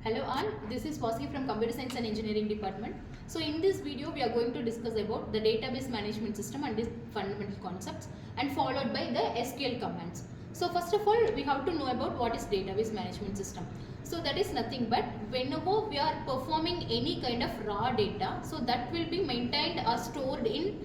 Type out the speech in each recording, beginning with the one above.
Hello all, this is S.Vasuki from Computer Science and Engineering Department. So in this video we are going to discuss about the database management system and its fundamental concepts and followed by the SQL commands. So first of all we have to know about what is database management system. So that is nothing but whenever we are performing any kind of raw data, so that will be maintained or stored in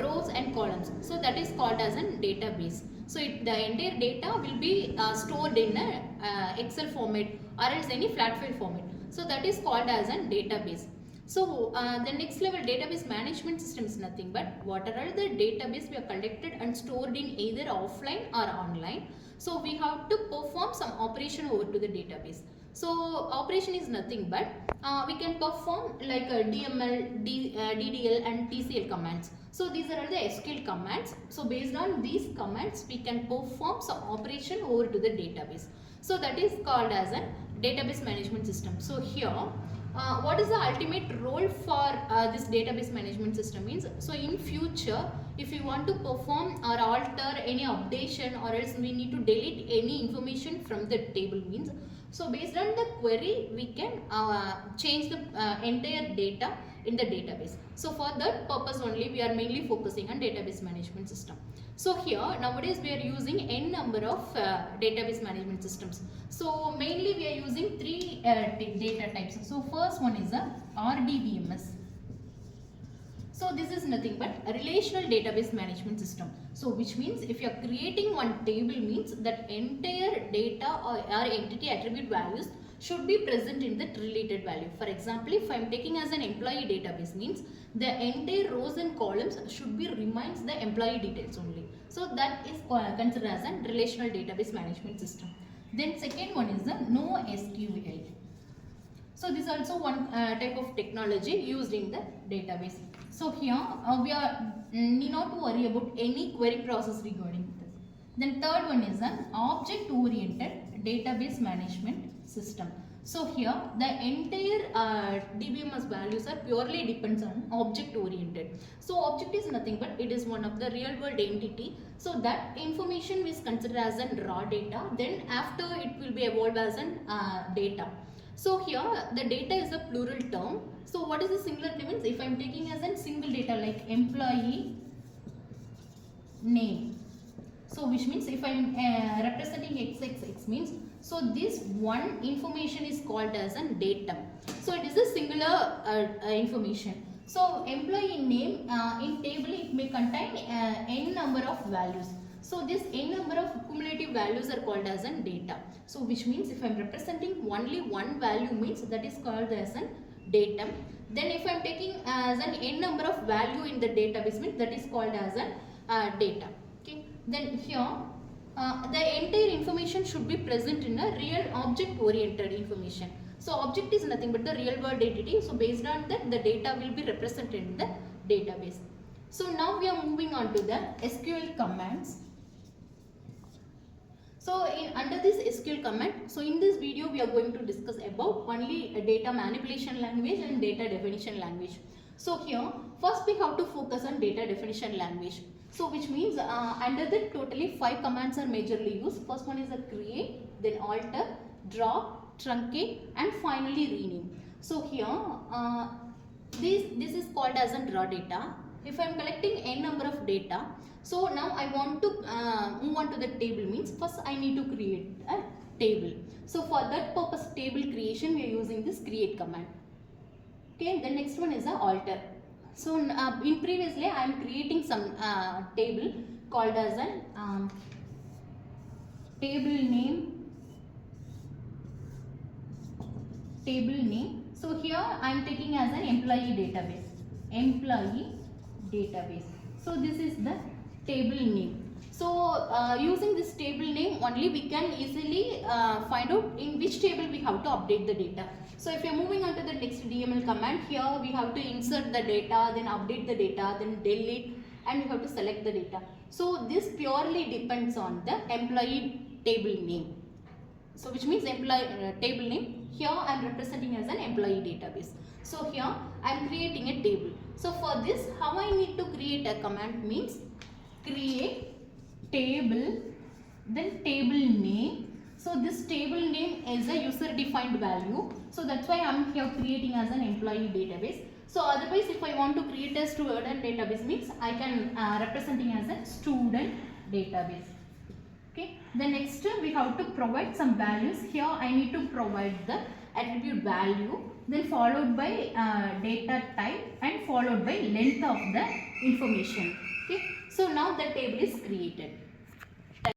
rows and columns. So that is called as a database. So the entire data will be stored in a Excel format or else any flat file format. So that is called as a database. So the next level database management system is nothing but whatever the database we are collected and stored in either offline or online. So we have to perform some operation over to the database. So operation is nothing but we can perform like a DML, DDL and TCL commands. So these are all the SQL commands. So based on these commands we can perform some operation over to the database. So that is called as a database management system. So here what is the ultimate role for this database management system means, so in future if you want to perform or alter any updation or else we need to delete any information from the table means, so based on the query we can change the entire data in the database. So for that purpose only we are mainly focusing on database management system. So here nowadays we are using n number of database management systems. So mainly we are using three data types. So first one is a Dbms. So this is nothing but a relational database management system. So which means if you are creating one table means that entire data or entity attribute values should be present in that related value. For example, if I am taking as an employee database means the entire rows and columns should be remains the employee details only. So that is considered as a relational database management system. Then second one is the NoSQL. So this is also one type of technology used in the database. So here we are need not to worry about any query process regarding this. Then third one is an object oriented database management system. So here the entire Dbms values are purely depends on object oriented. So object is nothing but it is one of the real world entity. So that information is considered as a raw data. Then after it will be evolved as an data. So here the data is a plural term. So what is the singular means? If I am taking as a single data like employee name. So which means if I am representing XXX means, so this one information is called as a datum. So it is a singular information. So employee name in table it may contain n number of values. So this n number of cumulative values are called as a data. So which means if I am representing only one value means that is called as a datum. Then if I am taking as an n number of value in the database means that is called as a data. Okay. Then here the entire information should be present in a real object oriented information. So object is nothing but the real world entity. So based on that the data will be represented in the database. So now we are moving on to the SQL commands. So under this SQL command, so in this video we are going to discuss about only a data manipulation language and data definition language. So here first we have to focus on data definition language. So which means under that totally 5 commands are majorly used. First one is a create, then alter, drop, truncate and finally rename. So here this is called as a raw data. If I am collecting n number of data, so now I want to move on to the table means first I need to create a table. So for that purpose table creation we are using this create command. Okay, the next one is a alter. So in previously I am creating some table called as a table name. So here I am taking as an employee database. So this is the table name. So using this table name only we can easily find out in which table we have to update the data. So if you are moving on to the next DML command, here we have to insert the data, then update the data, then delete and we have to select the data. So this purely depends on the employee table name. So which means employee table name, here I am representing as an employee database. So here I am creating a table. So for this how I need to create a command means create table, then table name. So this table name is a user defined value. So that's why I'm here creating as an employee database. So otherwise if I want to create a student database means I can representing as a student database. Okay. Then next we have to provide some values. Here I need to provide the attribute value, then followed by data type and followed by length of the information. Okay. So now the table is created.